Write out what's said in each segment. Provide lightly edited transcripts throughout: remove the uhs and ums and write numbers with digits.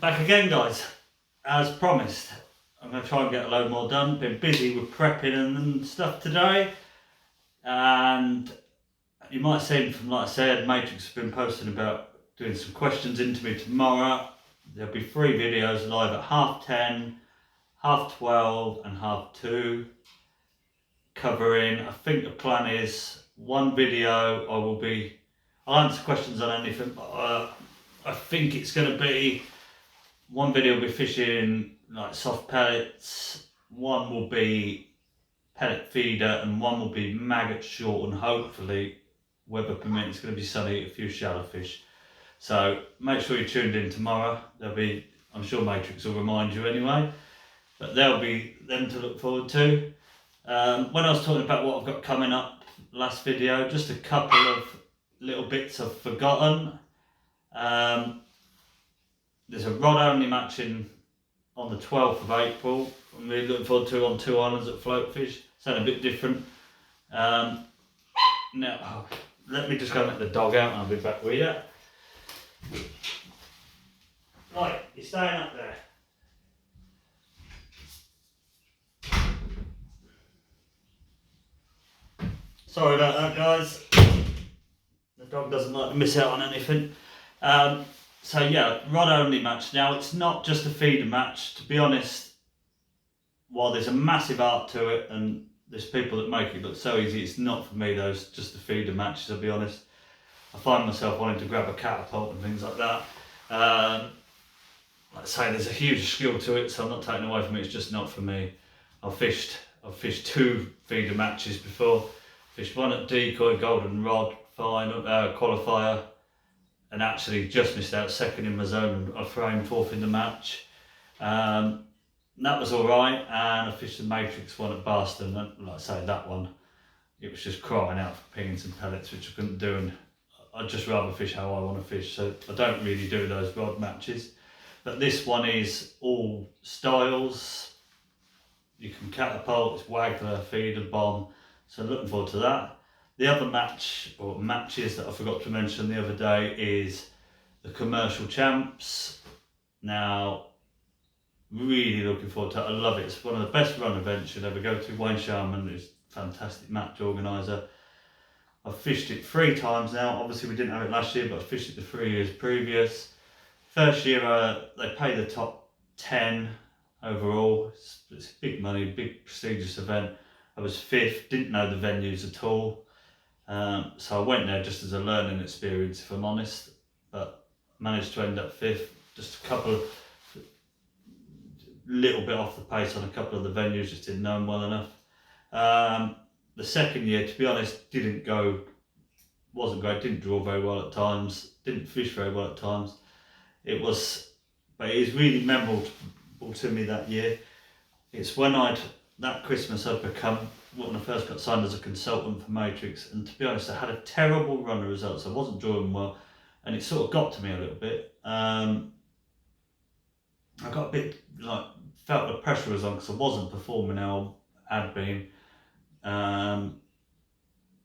Back again, guys, as promised. I'm going to try and get a load more done. Been busy with prepping and stuff today, and you might have seen from, like I said, Matrix have been posting about doing some questions into me tomorrow. There'll be 3 videos live at 10:30, 12:30 and 2:30, covering, I think the plan is, one video I'll answer questions on anything, but I think it's going to be, one video will be fishing like soft pellets, one will be pellet feeder, and one will be maggot short, and hopefully, weather permitting, it's going to be sunny, a few shallow fish. So make sure you're tuned in tomorrow. I'm sure Matrix will remind you anyway, but there'll be them to look forward to. When I was talking about what I've got coming up last video, just a couple of little bits I've forgotten. There's a rod only match on the 12th of April. I'm really looking forward to, on 2 islands at Floatfish. Sound a bit different. Now, let me just go and let the dog out and I'll be back with you. Right, you're staying up there. Sorry about that, guys. The dog doesn't like to miss out on anything. So yeah, rod only match. Now, it's not just a feeder match. To be honest, while there's a massive art to it and there's people that make it look so easy, it's not for me, those just the feeder matches, I'll be honest. I find myself wanting to grab a catapult and things like that. Like I say, there's a huge skill to it, so I'm not taking away from it, it's just not for me. I've fished 2 feeder matches before. Fished one at Decoy, Golden Rod, final qualifier, and actually just missed out second in my zone and I framed 4th in the match. That was alright, and I fished the Matrix one at Barston, and like I say, that one, it was just crying out for pinging some pellets, which I couldn't do, and I'd just rather fish how I want to fish, so I don't really do those rod matches. But this one is all styles. You can catapult, it's waggler, feeder, bomb, so looking forward to that. The other match, or matches that I forgot to mention the other day, is the Commercial Champs. Now, really looking forward to it. I love it. It's one of the best run events you'll ever go to. Wayne Sharman is a fantastic match organiser. I've fished it 3 times now. Obviously we didn't have it last year, but I fished it the 3 years previous. First year they pay the top 10 overall. It's big money, big prestigious event. I was 5th, didn't know the venues at all. So I went there just as a learning experience, if I'm honest, but managed to end up 5th. Just a little bit off the pace on a couple of the venues, just didn't know them well enough. The second year, to be honest, wasn't great, didn't draw very well at times, didn't fish very well at times. But it was really memorable to me that year. It's when that Christmas I'd become, when I first got signed as a consultant for Matrix, and to be honest, I had a terrible run of results. I wasn't drawing well, and it sort of got to me a little bit. I got a bit felt the pressure was on because I wasn't performing how I had been. And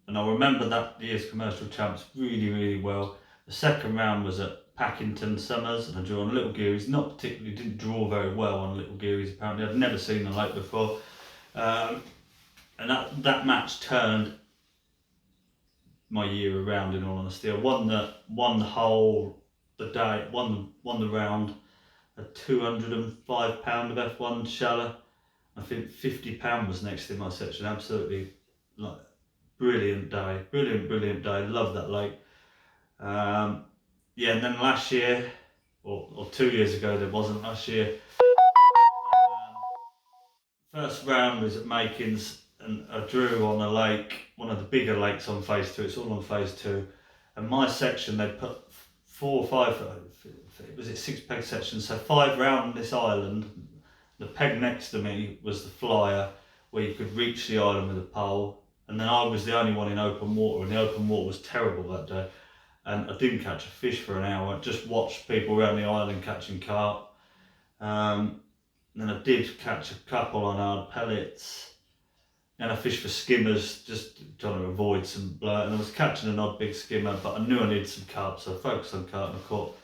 I remember that year's Commercial Champs really, really well. The second round was at Packington Summers, and I drew on Little Geary's. Didn't draw very well on Little Geary's apparently. I'd never seen the lake before. And that match turned my year around, in all honesty. I won the round, a £205 of F1 shallow. I think £50 was next in my section. Absolutely brilliant day. Love that lake. Yeah, and then last year, or 2 years ago, there wasn't last year. First round was at Makins, and I drew on a lake, one of the bigger lakes on phase 2. It's all on phase 2. And my section, they put 4 or 5, was it 6 peg sections, so 5 round this island. The peg next to me was the flyer, where you could reach the island with a pole, and then I was the only one in open water, and the open water was terrible that day, and I didn't catch a fish for an hour. I just watched people around the island catching carp. Then I did catch a couple on hard pellets, and I fished for skimmers, just trying to avoid some bloat, and I was catching an odd big skimmer, but I knew I needed some carp, so I focused on carp, and I caught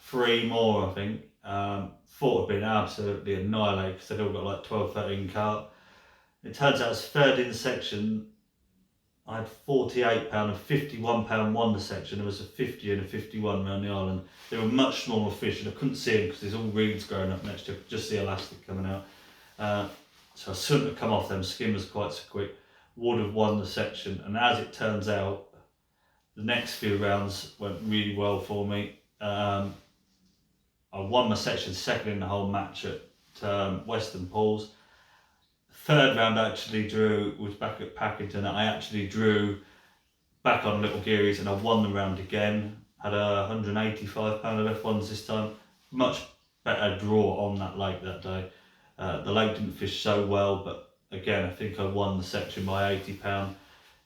3 more, I think. Thought I'd been absolutely annihilated because they'd all got like 12, 13 carp. It turns out I was third in the section. I had £48 and £51 won the section. There was a 50 and a 51 around the island. They were much smaller fish and I couldn't see them because there's all reeds growing up next to it, just the elastic coming out. So I shouldn't have come off them skimmers quite so quick. Would have won the section, and as it turns out, the next few rounds went really well for me. I won my section second in the whole match at Western Pools. Third round I actually drew, was back at Packington. I actually drew back on Little Geary's and I won the round again. Had a £185 of F1s this time. Much better draw on that lake that day. The lake didn't fish so well, but again, I think I won the section by £80.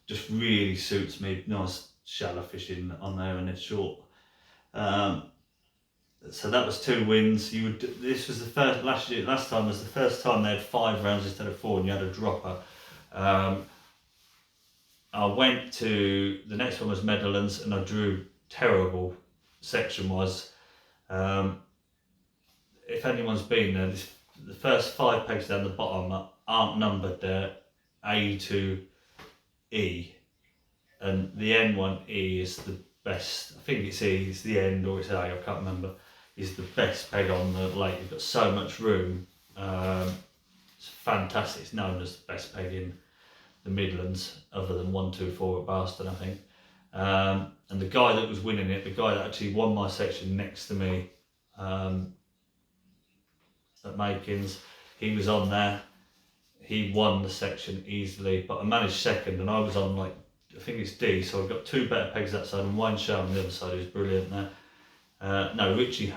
Just really suits me. Nice shallow fishing on there and it's short. So that was 2 wins. This was the first last time was the first time they had 5 rounds instead of 4 and you had a dropper. I went to the next one was Meadowlands and I drew terrible section wise. If anyone's been there, the first 5 pegs down the bottom aren't numbered there, A to E, and the end one, E, is the best. I think it's E, it's the end, or it's A, I can't remember. Is the best peg on the lake. You've got so much room. It's fantastic. It's known as the best peg in the Midlands, other than 124 at Barston, I think. And the guy that was winning it, the guy that actually won my section next to me at Makins, he was on there. He won the section easily, but I managed second, and I was on like, I think it's D, so I've got 2 better pegs that side and Wayne Shaw on the other side who's brilliant there. No, Richie,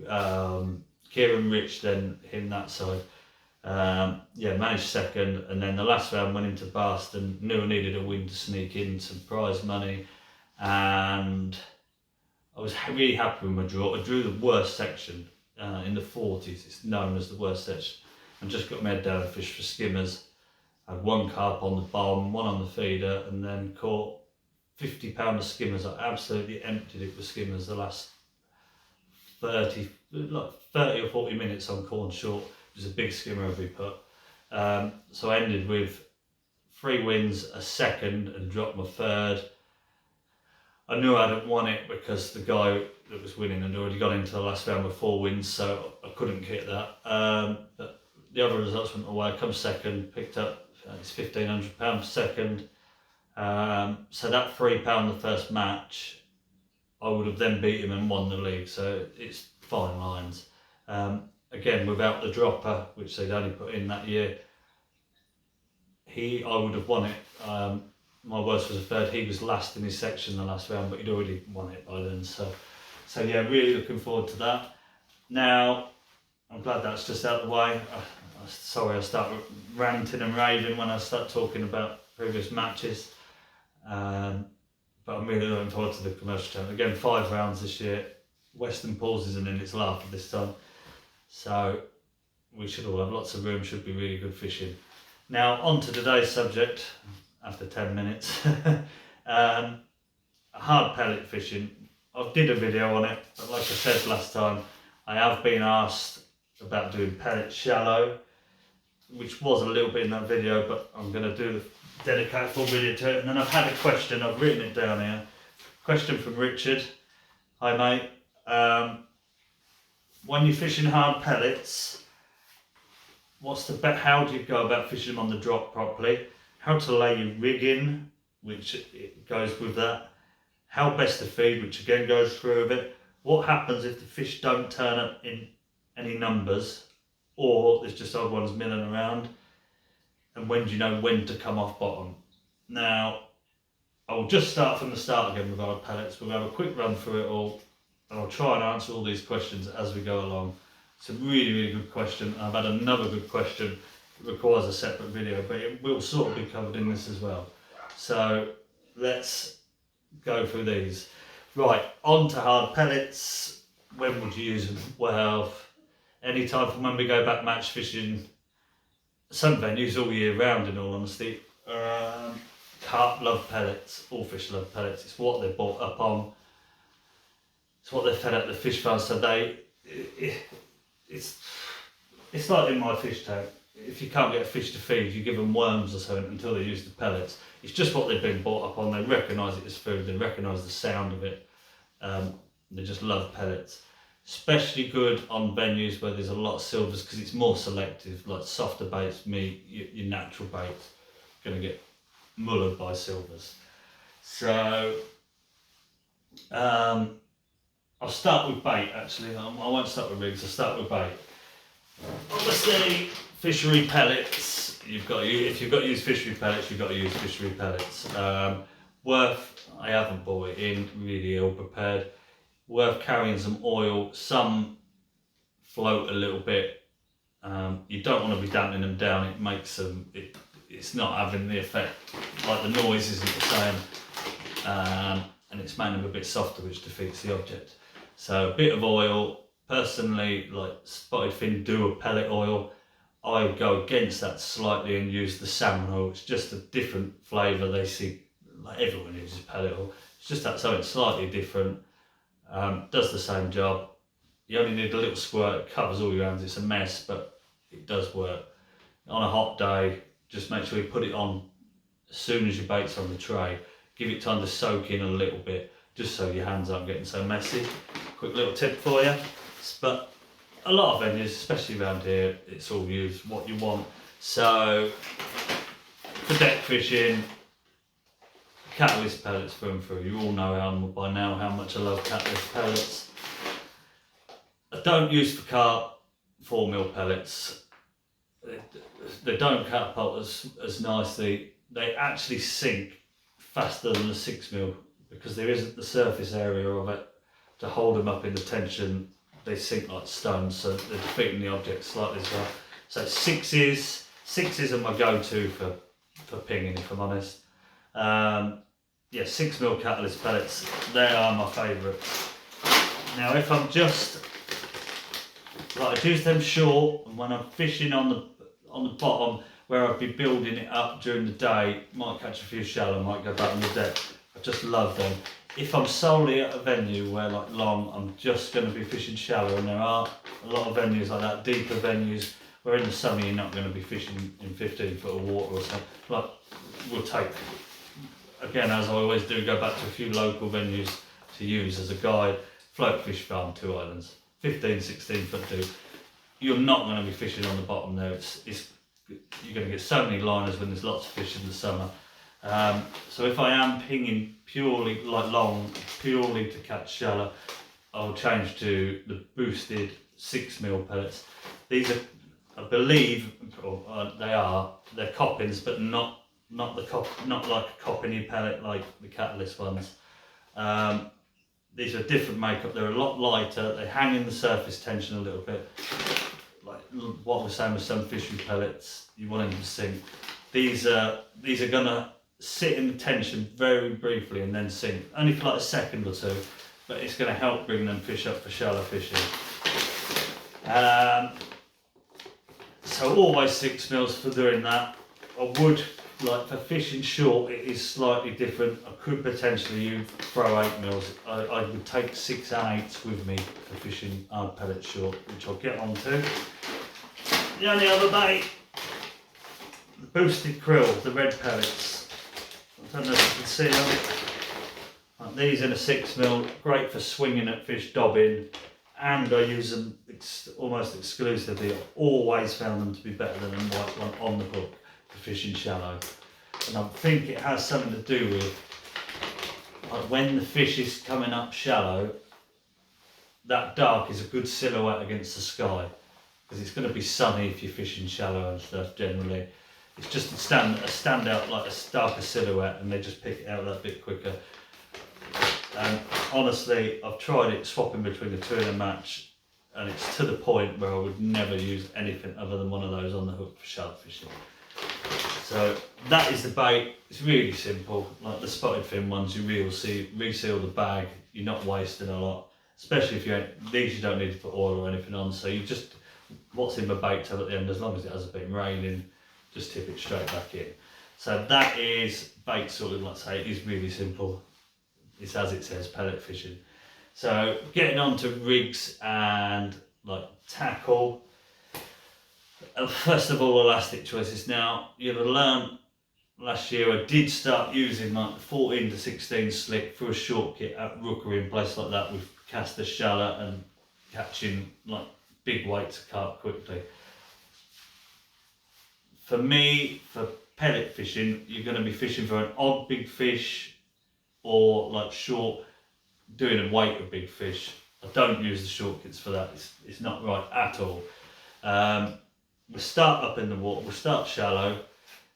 Kieran Rich, then him that side. Yeah, managed second, and then the last round went into Barston. Knew I needed a win to sneak in some prize money, and I was really happy with my draw. I drew the worst section in the 40s. It's known as the worst section. I just got my head down and fished for skimmers. I had 1 carp on the bomb, 1 on the feeder, and then caught £50 of skimmers. I absolutely emptied it with skimmers the last 30 or 40 minutes on corn short. It was a big skimmer every put. So I ended with 3 wins, a second, and dropped my third. I knew I hadn't won it because the guy that was winning had already gone into the last round with 4 wins, so I couldn't get that. But the other results went away. I come second, picked up it's £1,500 for second. So that £3 the first match, I would have then beat him and won the league. So it's fine lines. Again, without the dropper, which they'd only put in that year, I would have won it. My worst was a third. He was last in his section the last round, but he'd already won it by then. So yeah, really looking forward to that. Now, I'm glad that's just out of the way. Sorry, I start ranting and raving when I start talking about previous matches. But I'm really looking forward to the commercial channel. Again, 5 rounds this year. Western Pools isn't in its laugh at this time. So we should all have lots of room, should be really good fishing. Now, on to today's subject, after 10 minutes. Hard pellet fishing. I did a video on it, but like I said last time, I have been asked about doing pellet shallow, which was a little bit in that video, but I'm going to do the dedicated full video to it. And then I've had a question, I've written it down here. Question from Richard. Hi mate. When you're fishing hard pellets, how do you go about fishing them on the drop properly? How to lay your rig in, which it goes with that. How best to feed, which again goes through a bit. What happens if the fish don't turn up in any numbers, or there's just odd ones milling around? And when do you know when to come off bottom? Now, I'll just start from the start again with our pellets. We'll have a quick run through it all, and I'll try and answer all these questions as we go along. It's a really, really good question. I've had another good question. It requires a separate video, but it will sort of be covered in this as well. So let's go through these. Right, on to hard pellets. When would you use them? Well, any time from when we go back match fishing. Some venues all year round, in all honesty. Carp love pellets, all fish love pellets. It's what they're brought up on. It's what they're fed at the fish farm. So it's like in my fish tank. If you can't get a fish to feed, you give them worms or something until they use the pellets. It's just what they've been brought up on. They recognise it as food. They recognise the sound of it. They just love pellets. Especially good on venues where there's a lot of silvers because it's more selective. Like softer baits, meat, your natural bait's going to get mullered by silvers. So I'll start with bait actually. I won't start with rigs, I'll start with bait. Obviously, fishery pellets. If you've got to use fishery pellets, you've got to use fishery pellets. Worth, I haven't bought it in, really ill prepared. Worth carrying some oil. Some float a little bit. You don't want to be damping them down. It makes them. It's not having the effect. Like the noise isn't the same, and it's making them a bit softer, which defeats the object. So a bit of oil. Personally, like spotted fin do a pellet oil. I would go against that slightly and use the salmon oil. It's just a different flavour. They see, like everyone uses pellet oil. It's just that something slightly different. Does the same job. You only need a little squirt. It covers all your hands. It's a mess, but it does work. On a hot day, just make sure you put it on as soon as your bait's on the tray. Give it time to soak in a little bit, just so your hands aren't getting so messy. Quick little tip for you. But a lot of venues, especially around here, it's all used what you want. So for deck fishing, Catalyst pellets through and through. You all know by now how much I love Catalyst pellets. I don't use for carp 4 mil pellets. They don't catapult as nicely. They actually sink faster than the 6 mil because there isn't the surface area of it to hold them up in the tension. They sink like stones, so they're defeating the object slightly as well. So sixes are my go-to for pinging, if I'm honest. Yeah, 6 mil Catalyst pellets, they are my favourites. Now if I'm just, like I use them short, and when I'm fishing on the bottom where I'd be building it up during the day, might catch a few shallow, might go back on the deck. I just love them. If I'm solely at a venue where like long, I'm just going to be fishing shallow, and there are a lot of venues like that, deeper venues, where in the summer you're not going to be fishing in 15 foot of water or something. Like, we'll take, again as I always do, go back to a few local venues to use as a guide. Float Fish Farm, 2 Islands, 15, 16 foot deep. You're not going to be fishing on the bottom there. You're going to get so many liners when there's lots of fish in the summer. So if I am pinging purely like long, purely to catch shallow, I'll change to the boosted 6 mil pellets. These are, I believe, they're coppins, but not like a coppiny pellet like the Catalyst ones. These are different makeup. They're a lot lighter. They hang in the surface tension a little bit. Like what we're saying with some fishery pellets, you want them to sink. These are gonna sit in the tension very briefly and then sink, only for like a second or two, but it's going to help bring them fish up for shallow fishing. So always 6 mils for doing that. I would, like for fishing short, it is slightly different. I could potentially throw 8 mils. I would take 6 and 8s with me for fishing hard pellet short, which I'll get onto. The only other bait, the boosted krill, the red pellets. I don't know if you can see them. Like these in a 6 mil, great for swinging at fish, dobbing, and I use them almost exclusively. I've always found them to be better than a white one on the hook for fishing shallow. And I think it has something to do with like when the fish is coming up shallow, that dark is a good silhouette against the sky, because it's going to be sunny if you're fishing shallow and stuff generally. It's just a stand out like a darker silhouette, and they just pick it out that bit quicker. And honestly, I've tried it swapping between the two in a match, and it's to the point where I would never use anything other than one of those on the hook for shark fishing. So that is the bait. It's really simple. Like the spotted fin ones, you reseal the bag. You're not wasting a lot, especially if these you don't need to put oil or anything on. So you just, what's in the bait tub at the end, as long as it hasn't been raining, just tip it straight back in. So that is bait sorting. Like I say, it is really simple. It's as it says, pellet fishing. So getting on to rigs and like tackle. First of all, elastic choices. Now, you'll have learned last year I did start using like 14 to 16 slick for a short kit at rookery and places like that with caster shallot and catching like big weights carp quickly. For me, for pellet fishing, you're going to be fishing for an odd big fish or like short, doing a weight of big fish. I don't use the short kits for that, it's not right at all. We'll start up in the water, we'll start shallow.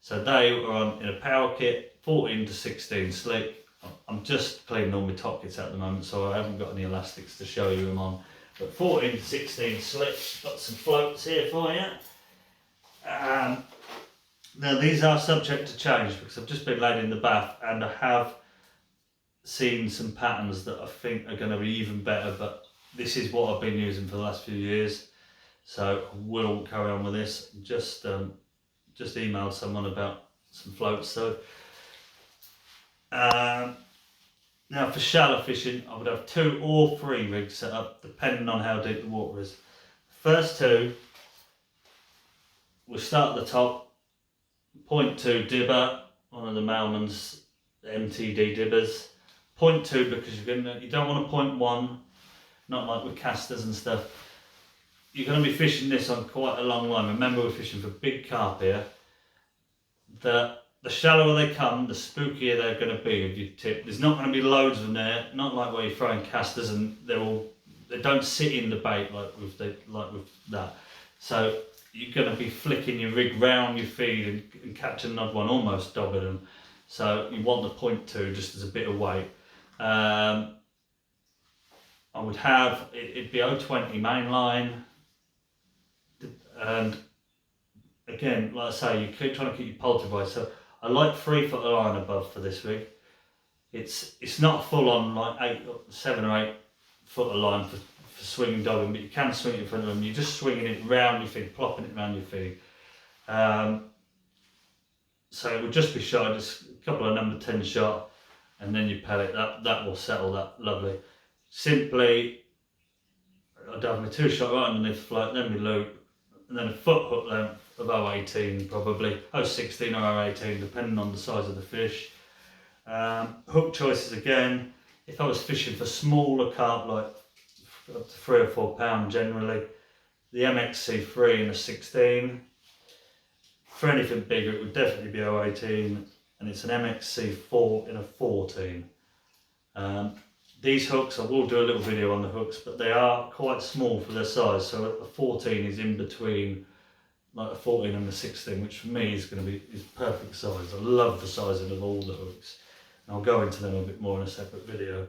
So they are on in a power kit, 14 to 16 slick. I'm just cleaning all my top kits at the moment, so I haven't got any elastics to show you them on. But 14 to 16 slick, got some floats here for you. Now these are subject to change because I've just been laid in the bath and I have seen some patterns that I think are going to be even better, but this is what I've been using for the last few years. So I will carry on with this. Just emailed someone about some floats. So now for shallow fishing, I would have 2 or 3 rigs set up depending on how deep the water is. First 2, we'll start at the top. 0.2 dibber, one of the Malman's MTD dibbers. 0.2 because you don't want a 0.1, not like with casters and stuff. You're going to be fishing this on quite a long line. Remember, we're fishing for big carp here. The shallower they come, the spookier they're going to be with your tip. There's not going to be loads of them there, not like where you're throwing casters and they don't sit in the bait like with that. So you're going to be flicking your rig round your feed and catching another one, almost dobbing them. So you want the 0.2 just as a bit of weight. I would have, it'd be 020 mainline. And again, like I say, you keep trying to keep your poultry by. So I like 3 foot of line above for this rig. It's not full on like 7 or 8 foot of line for swinging dobbing, but you can swing it in front of them. You're just swinging it round your feed, plopping it around your feed. So it would just be shot, just a couple of number 10 shot, and then you pellet. That will settle that lovely. Simply, I'd have my 2 shot right underneath the float, then my loop, and then a foot hook length of 018 probably, 016 or 018 depending on the size of the fish. Hook choices again, if I was fishing for smaller carp like up to 3 or 4 pound generally, the MXC3 in a 16. For anything bigger it would definitely be 018, and it's an MXC4 in a 14. These hooks, I will do a little video on the hooks, but they are quite small for their size, so a 14 is in between like a 14 and a 16, which for me is going to be perfect size. I love the sizing of all the hooks, and I'll go into them a bit more in a separate video.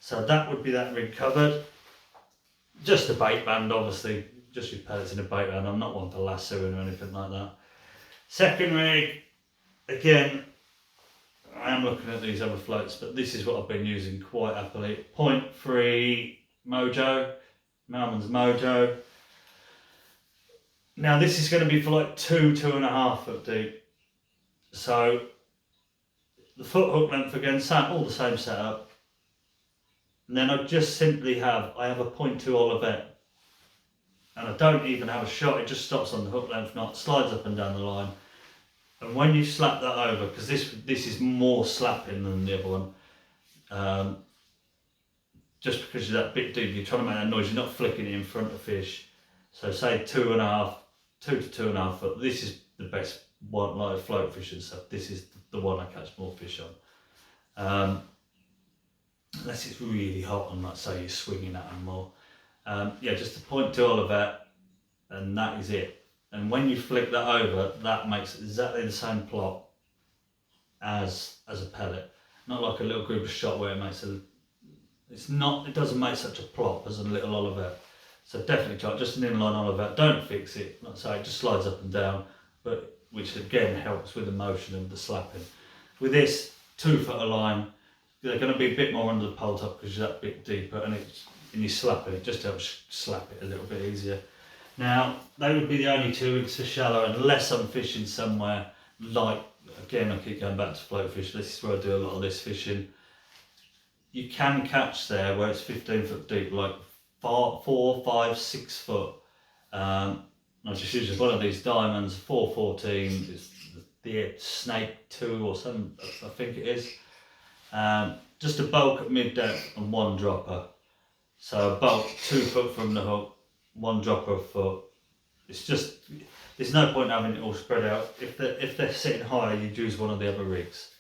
So that would be that rig covered. Just a bait band, obviously, just your pellets in a bait band. I'm not one for lassoing or anything like that. Second rig, again, I am looking at these other floats, but this is what I've been using quite happily. 0.3 Mojo, Malman's Mojo. Now this is going to be for like 2.5 foot deep. So the foot hook length again, all the same setup. And then I just simply have a 0.2 Olivet. And I don't even have a shot, it just stops on the hook length knot, slides up and down the line. And when you slap that over, because this is more slapping than the other one, just because you're that bit deep, you're trying to make that noise, you're not flicking it in front of fish. So say 2 to 2.5 foot, this is the best one, like float fishing stuff, this is the one I catch more fish on. Unless it's really hot and like say you're swinging at them more. Yeah, just a 0.2 Olivet, and that is it. And when you flick that over, that makes exactly the same plot as a pellet. Not like a little group of shot where it makes it doesn't make such a plop as a little Olivet. So definitely try just an inline Olivet. Don't fix it. Like I say, it just slides up and down, but which again helps with the motion of the slapping. With this 2 foot of line, they're going to be a bit more under the pole top because you're that bit deeper, and you slap it just helps slap it a little bit easier. Now, they would be the only 2 rigs for shallow, unless I'm fishing somewhere like, again, I keep going back to float fish. This is where I do a lot of this fishing. you can catch there where it's 15 foot deep, like 4, 5, 6 foot. I just use one of these diamonds, 414. It's the Snake 2 or something, I think it is. Just a bulk at mid depth and one dropper. So a bulk 2 foot from the hook, one dropper a foot. It's just, there's no point having it all spread out. If they're sitting higher, you'd use one of the other rigs.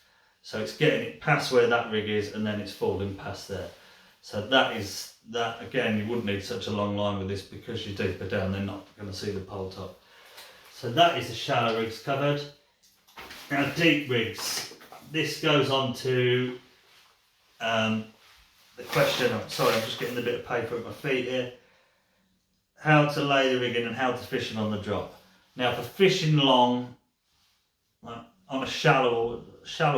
So it's getting it past where that rig is, and then it's falling past there. So that again, you wouldn't need such a long line with this because you're deeper down, they're not going to see the pole top. So that is the shallow rigs covered. Now deep rigs, this goes on to the question, sorry I'm just getting a bit of paper at my feet here, how to lay the rig in and how to fish it on the drop. Now for fishing long, on a shallower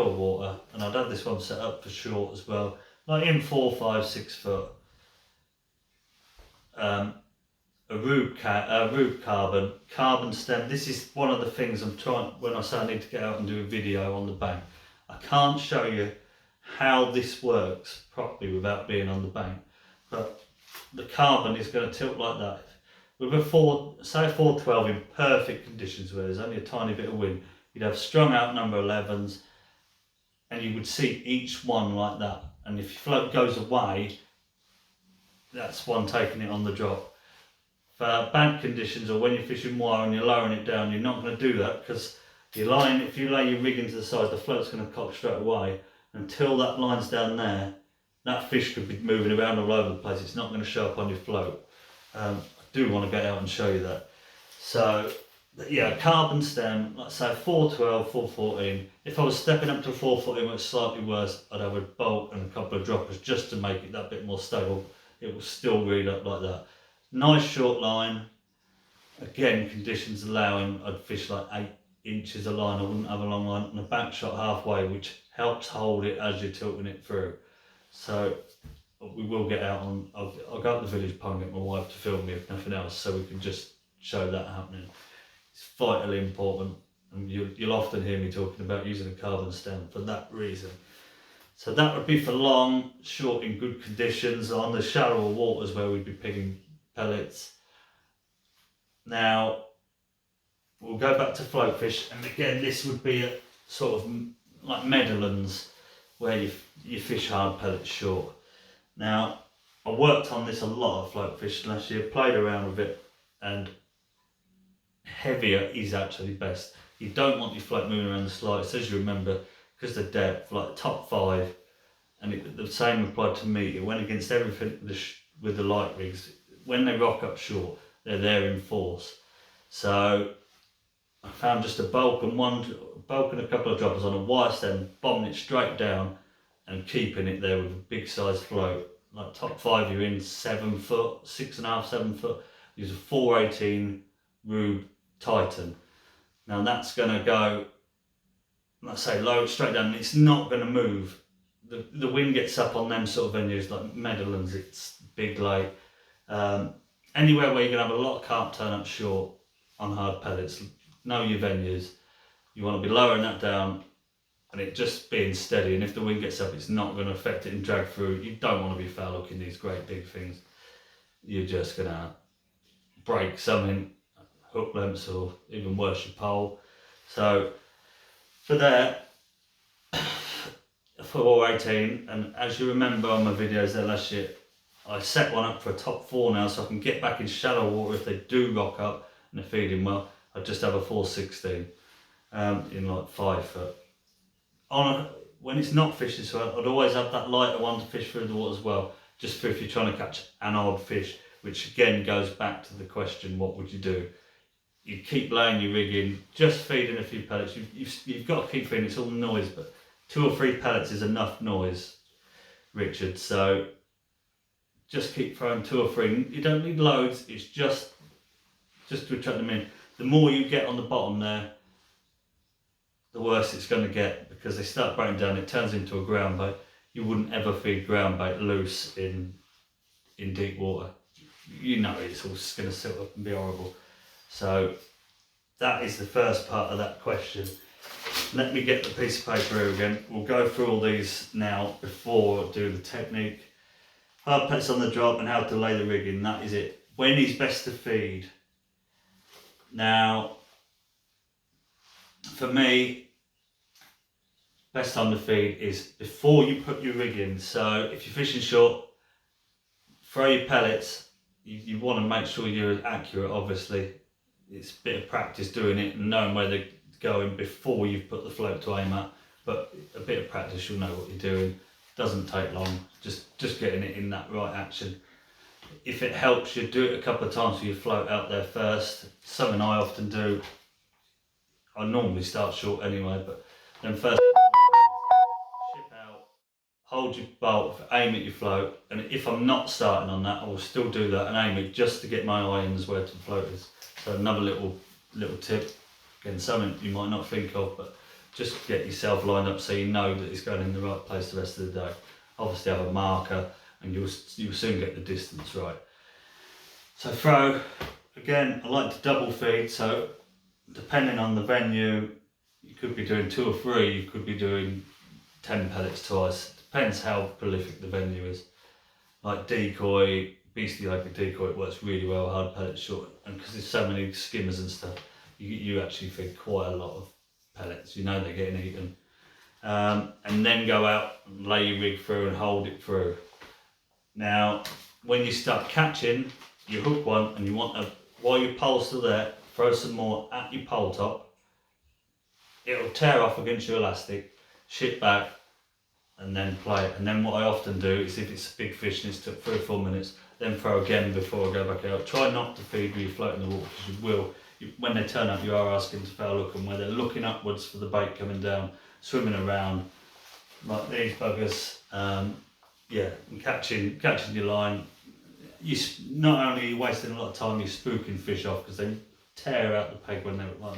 water, and I'd have this one set up for short as well, like in 4, 5, 6 foot, a rube carbon stem. This is one of the things I'm trying, when I say I need to get out and do a video on the bank. I can't show you how this works properly without being on the bank, but the carbon is going to tilt like that. With a say 412 in perfect conditions where there's only a tiny bit of wind, you'd have strung out number 11s, and you would see each one like that. And if your float goes away, that's one taking it on the drop. For bank conditions, or when you're fishing wire and you're lowering it down, you're not going to do that, because if you lay your rig into the side, the float's going to cock straight away. Until that line's down there, that fish could be moving around all over the place. It's not going to show up on your float. I do want to get out and show you that. So yeah, carbon stem, let's say 412, 414. If I was stepping up to 414 where it's slightly worse, I'd have a bolt and a couple of droppers just to make it that bit more stable. It will still read up like that. Nice short line. Again, conditions allowing, I'd fish like 8 inches a line. I wouldn't have a long line, and a back shot halfway, which helps hold it as you're tilting it through. So we will get out on, I'll go up the village pond and get my wife to film me if nothing else, so we can just show that happening. It's vitally important, and you'll often hear me talking about using a carbon stem for that reason. So that would be for long, short in good conditions, on the shallower waters where we'd be picking pellets. Now we'll go back to float fish, and again this would be a sort of like meadowlands where you fish hard pellets short. Now I worked on this a lot of float fish last year, played around with it, and heavier is actually best. You don't want your float moving around the slightest, as you remember, because the depth, like top 5, and the same applied to me. It went against everything with the light rigs. When they rock up short, they're there in force. So I found just a bulk and a couple of droppers on a wire stem, bombing it straight down and keeping it there with a big size float. Like top 5, you're in 7 foot, 6.5, 7 foot. Use a 418 Rube Titan. Now that's going to go, let's say, low straight down, and it's not going to move. The wind gets up on them sort of venues like Meadowlands, it's big lake. Anywhere where you're going to have a lot of carp turn up short on hard pellets, know your venues. You want to be lowering that down and it just being steady, and if the wind gets up, it's not going to affect it and drag through. You don't want to be foul hooking these great big things. You're just going to break something, hook lengths, or even worse, your pole. So for that, 418, and as you remember on my videos there last year, I set one up for a top 4 now, so I can get back in shallow water if they do rock up and they're feeding well. I just have a 416 in like 5 foot. When it's not fishing so well, I'd always have that lighter one to fish through the water as well, just for if you're trying to catch an odd fish, which again goes back to the question, what would you do? You keep laying your rig in, just feeding a few pellets. You've got to keep feeding, it's all noise, but 2 or 3 pellets is enough noise, Richard. So just keep throwing 2 or 3. You don't need loads, it's just to attract them in. The more you get on the bottom there, the worse it's going to get, because they start breaking down, it turns into a ground bait. You wouldn't ever feed ground bait loose in deep water. You know it's all going to sit up and be horrible. So that is the first part of that question. let me get the piece of paper here again. We'll go through all these now before I do the technique. Hard pellets on the drop and how to lay the rig in, that is it. When is best to feed? Now, for me, best time to feed is before you put your rig in. So if you're fishing short, throw your pellets. You want to make sure you're accurate, obviously. It's a bit of practice doing it and knowing where they're going before you've put the float to aim at. But a bit of practice, you'll know what you're doing. Doesn't take long, just getting it in that right action. If it helps you, do it a couple of times with your float out there first. Something I often do. I normally start short anyway, but then first ship out, hold your bolt, aim at your float, and if I'm not starting on that, I will still do that and aim it just to get my eye in as where the float is. So another little tip, again something you might not think of, but just get yourself lined up so you know that it's going in the right place the rest of the day. Obviously have a marker and you'll soon get the distance right. So throw, again I like to double feed, so depending on the venue you could be doing 2 or 3, you could be doing 10 pellets twice. Depends how prolific the venue is. Like decoy, beastly like a decoy, it works really well, hard pellets short, and because there's so many skimmers and stuff, you actually feed quite a lot of pellets, you know they're getting eaten. And then go out and lay your rig through and hold it through. Now, when you start catching, you hook one and you want to, while your pole's still there, throw some more at your pole top. It'll tear off against your elastic, ship back, and then play it. And then what I often do is if it's a big fish and it's took 3 or 4 minutes, then throw again before I go back out. Try not to feed when you float in the water, because you will. When they turn up, you are asking to foul hook them, where they're looking upwards for the bait coming down, swimming around like these buggers. Yeah, and catching your line. Not only are you wasting a lot of time, you're spooking fish off because they tear out the peg when they look like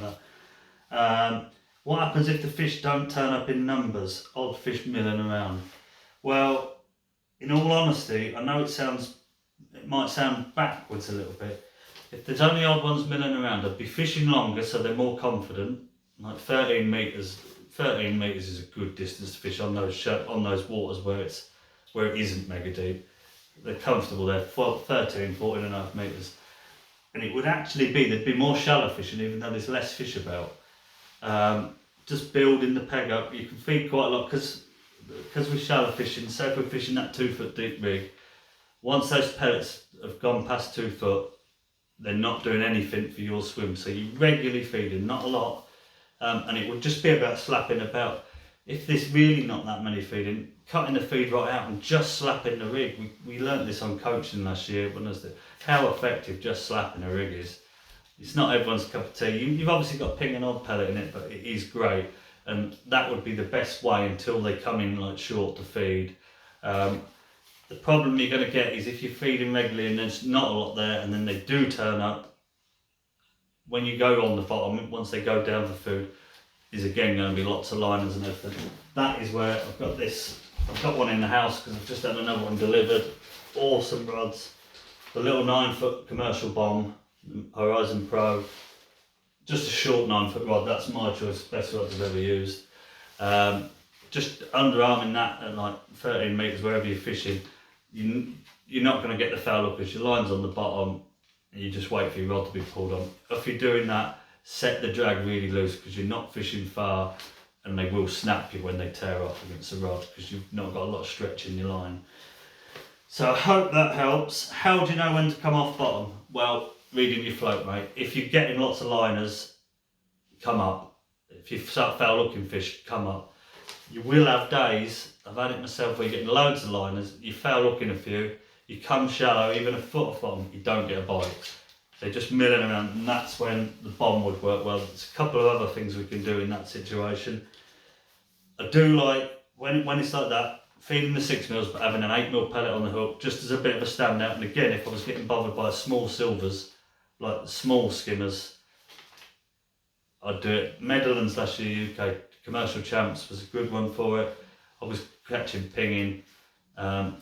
that. What happens if the fish don't turn up in numbers? Odd fish milling around. Well, in all honesty, I know it might sound backwards a little bit. If there's only odd ones milling around, I'd be fishing longer so they're more confident. Like 13 metres. 13 metres is a good distance to fish on those waters where it isn't mega deep. They're comfortable there, 13, 14 and a half metres. And it would actually there'd be more shallow fishing even though there's less fish about. Just building the peg up, you can feed quite a lot because we're shallow fishing. Say if we're fishing that 2 foot deep rig, once those pellets have gone past 2 foot, they're not doing anything for your swim. So you regularly feeding, not a lot, and it would just be about slapping about. If there's really not that many feeding, cutting the feed right out and just slapping the rig. We learnt this on coaching last year when I was there, how effective just slapping a rig is. It's not everyone's cup of tea. You've obviously got ping and odd pellet in it, but it is great, and that would be the best way until they come in like short to feed. The problem you're going to get is if you're feeding regularly and there's not a lot there, and then they do turn up, when you go on the bottom, once they go down for food, is again going to be lots of liners and everything. That is where I've got this. I've got one in the house because I've just had another one delivered. Awesome rods. The little 9 foot commercial bomb, Horizon Pro. Just a short 9 foot rod, that's my choice, best rods I've ever used. Just underarming that at like 13 metres wherever you're fishing, you're not going to get the foul hook because your line's on the bottom and you just wait for your rod to be pulled on. If you're doing that, set the drag really loose because you're not fishing far and they will snap you when they tear off against the rod because you've not got a lot of stretch in your line. So I hope that helps. How do you know when to come off bottom? Well, reading your float, mate. If you're getting lots of liners, come up. If you start foul hooking fish, come up. You will have days, I've had it myself, where you're getting loads of liners, you foul hooking a few, you come shallow, even a foot off bottom, you don't get a bite. They're just milling around, and that's when the bomb would work well. There's a couple of other things we can do in that situation. I do like, when it's like that, feeding the 6mm but having an 8mm pellet on the hook, just as a bit of a standout. And again, if I was getting bothered by small silvers, like the small skimmers, I'd do it. Medlands last year, UK Commercial Champs was a good one for it. I was catching pinging,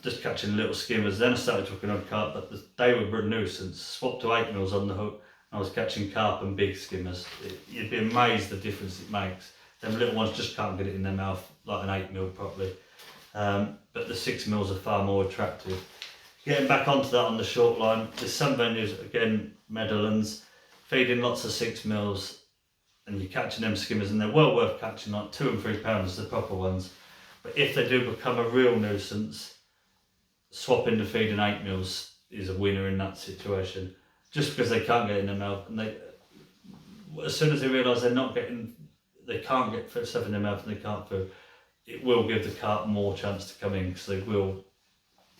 just catching little skimmers. Then I started hooking on carp, but they were a nuisance. Swapped to 8mm on the hook, and I was catching carp and big skimmers. You'd be amazed the difference it makes. Them little ones just can't get it in their mouth like an 8mm properly. But the 6mm are far more attractive. Getting back onto that on the short line, there's some venues, again, Meadowlands, feeding lots of 6mm, and you're catching them skimmers, and they're well worth catching, like 2 and 3 pounds, the proper ones. But if they do become a real nuisance, swapping to feeding 8mm is a winner in that situation. Just because they can't get in their mouth, and they, as soon as they realise they can't get stuff in their mouth and they can't food, it will give the carp more chance to come in, because they will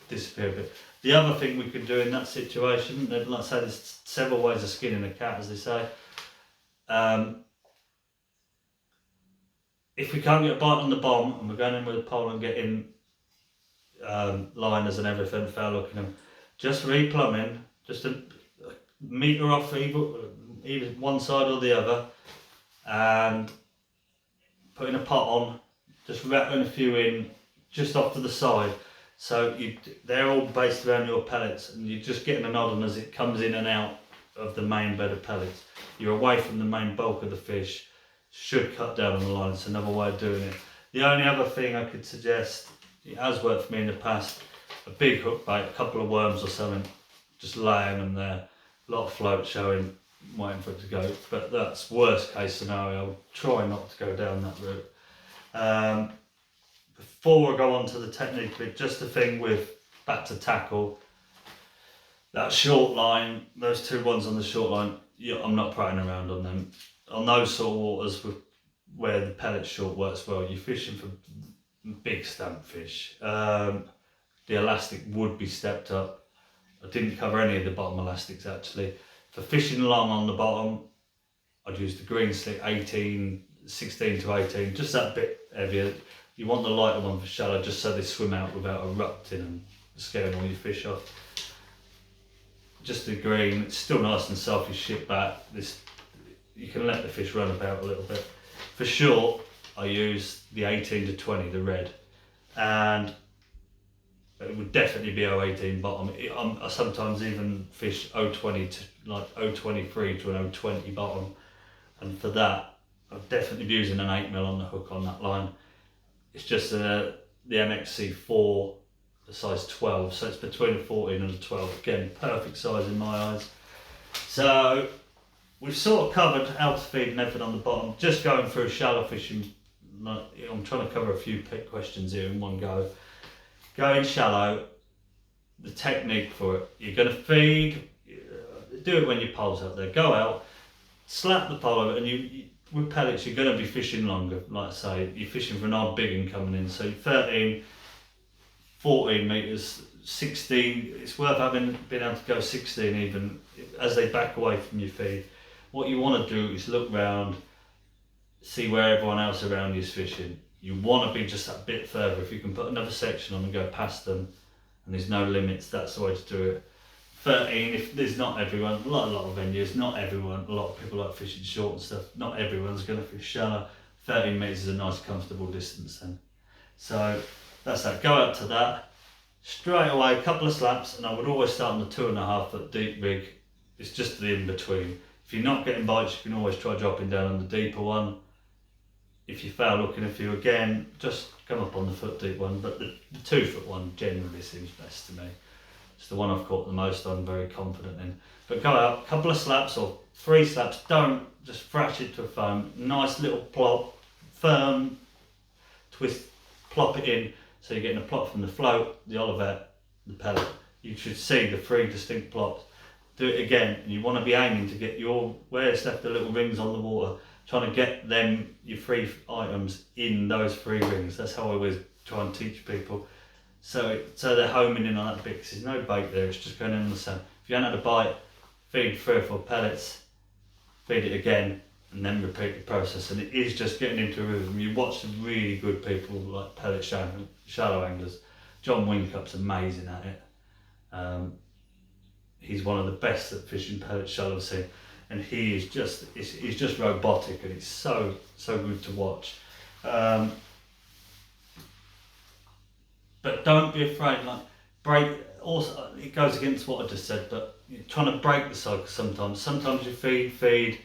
disappear a bit. The other thing we can do in that situation, like I say, there's several ways of skinning a cat, as they say. If we can't get a bite on the bomb and we're going in with a pole and getting liners and everything, foul looking them, just replumbing, just a metre off either one side or the other, and putting a pot on, just rattling a few in just off to the side. So they're all based around your pellets, and you're just getting a nod on as it comes in and out of the main bed of pellets. You're away from the main bulk of the fish, should cut down on the line. It's another way of doing it. The only other thing I could suggest, it has worked for me in the past, a big hook bait, a couple of worms or something, just laying them there, a lot of float showing, waiting for it to go. But that's worst case scenario. I'll try not to go down that route. Before I go on to the technique bit, just the thing with back to tackle, that short line, those 2 ones on the short line, I'm not prattling around on them. On those sort of waters where the pellet short works well, you're fishing for big stamp fish. The elastic would be stepped up. I didn't cover any of the bottom elastics actually. For fishing long on the bottom, I'd use the green slick 16 to 18, just that bit heavier. You want the lighter one for shallow, just so they swim out without erupting and scaring all your fish off. Just the green, it's still nice and soft, you ship back. You can let the fish run about a little bit. For short, I use the 18 to 20, the red. And it would definitely be 018 bottom. I sometimes even fish 020 to like 023 to an 020 bottom. And for that, I'd definitely be using an 8mm on the hook on that line. It's just the MXC4, the size 12, so it's between a 14 and a 12. Again, perfect size in my eyes. So we've sort of covered how to feed and everything on the bottom. Just going through shallow fishing, I'm trying to cover a few pet questions here in one go. Going shallow, the technique for it. You're going to feed, do it when your pole's out there. Go out, slap the pole over, and with pellets, you're going to be fishing longer. Like I say, you're fishing for an odd big one coming in. So 13, 14 metres, 16, it's worth being able to go 16 even as they back away from your feed. What you want to do is look round, see where everyone else around you is fishing. You want to be just that bit further. If you can put another section on and go past them, and there's no limits, that's the way to do it. 13, if there's not everyone, a lot of venues, not everyone, a lot of people like fishing short and stuff, not everyone's going to fish shallow. 13 metres is a nice comfortable distance then. So that's that. Go out to that, straight away, a couple of slaps, and I would always start on the 2.5 foot deep rig. It's just the in between. If you're not getting bites, you can always try dropping down on the deeper one. If you fail looking a few again, just come up on the foot deep one, but the 2 foot one generally seems best to me. It's the one I've caught the most on, very confident in. But go out, a couple of slaps or 3 slaps, don't just thrash it to a foam. Nice little plop, firm twist, plop it in, so you're getting a plop from the float, the olivet, the pellet. You should see the 3 distinct plops. Do it again, and you want to be aiming to get where it's left the little rings on the water, trying to get them, your 3 items in those 3 rings. That's how I always try and teach people. So they're homing in on that bit, because there's no bait there, it's just going in the sand. If you haven't had a bite, feed 3 or 4 pellets, feed it again, and then repeat the process. And it is just getting into a rhythm. You watch some really good people like pellet shallow anglers. John Winkup's amazing at it. He's one of the best at fishing pellet shallow sea, and he's just robotic, and it's so good to watch. But don't be afraid, break, also it goes against what I just said, but you're trying to break the cycle sometimes. Sometimes you feed,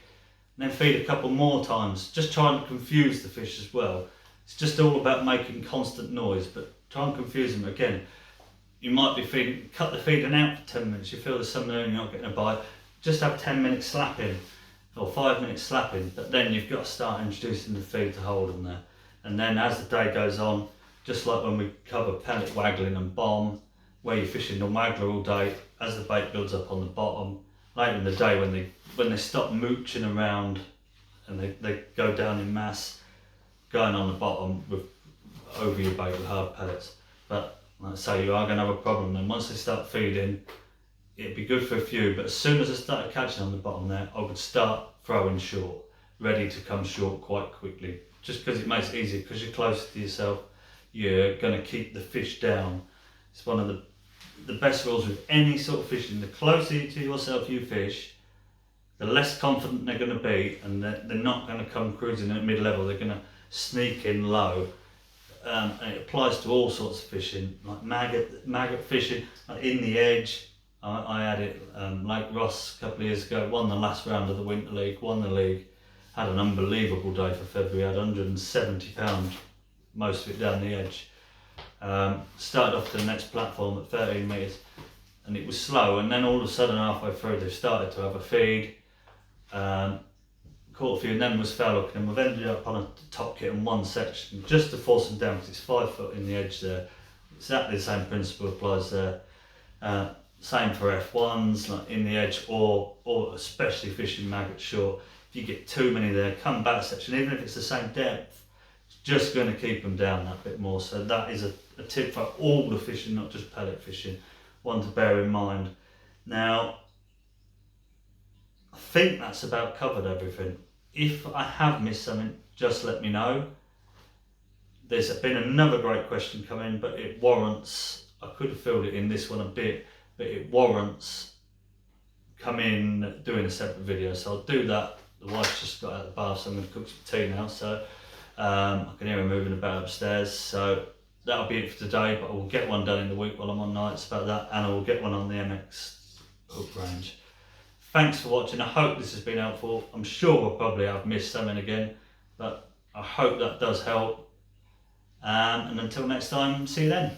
and then feed a couple more times. Just try and confuse the fish as well. It's just all about making constant noise, but try and confuse them. Again, you might be feeding, cut the feeding out for 10 minutes, you feel there's something there and you're not getting a bite, just have 10 minutes slapping, or 5 minutes slapping, but then you've got to start introducing the feed to hold them there. And then as the day goes on, just like when we cover pellet waggling and bomb, where you're fishing the waggler all day, as the bait builds up on the bottom, later in the day when they stop mooching around and they go down in mass, going on the bottom with over your bait with hard pellets. But like I say, you are going to have a problem then. Once they start feeding, it'd be good for a few, but as soon as I started catching on the bottom there, I would start throwing short, ready to come short quite quickly, just because it makes it easier, because you're closer to yourself, you're going to keep the fish down. It's one of the best rules with any sort of fishing. The closer to yourself you fish, the less confident they're going to be, and they're not going to come cruising at mid-level, they're going to sneak in low. And it applies to all sorts of fishing, like maggot fishing, like in the edge. I had it, Lake Ross a couple of years ago, won the last round of the Winter League, won the league, had an unbelievable day for February, had 170 pounds, most of it down the edge. Started off to the next platform at 13 metres, and it was slow, and then all of a sudden halfway through they started to have a feed, caught a few, and then was foul hooking, and we've ended up on a top kit in one section just to force them down, because it's 5 foot in the edge there. Exactly the same principle applies there. Same for F1s, like in the edge, or especially fishing maggot short. If you get too many there, come back section, even if it's the same depth, it's just going to keep them down that bit more. So that is a tip for all the fishing, not just pellet fishing, one to bear in mind. Now, I think that's about covered everything. If I have missed something, just let me know. There's been another great question come in, but it warrants, I could have filled it in this one a bit, but it warrants doing a separate video. So I'll do that. The wife's just got out of the bath, so I'm going to cook some tea now. So I can hear her moving about upstairs. So that'll be it for today, but I will get one done in the week while I'm on nights about that, and I will get one on the MX hook range. Thanks for watching. I hope this has been helpful. I'm sure we'll probably have missed something again, but I hope that does help. And until next time, see you then.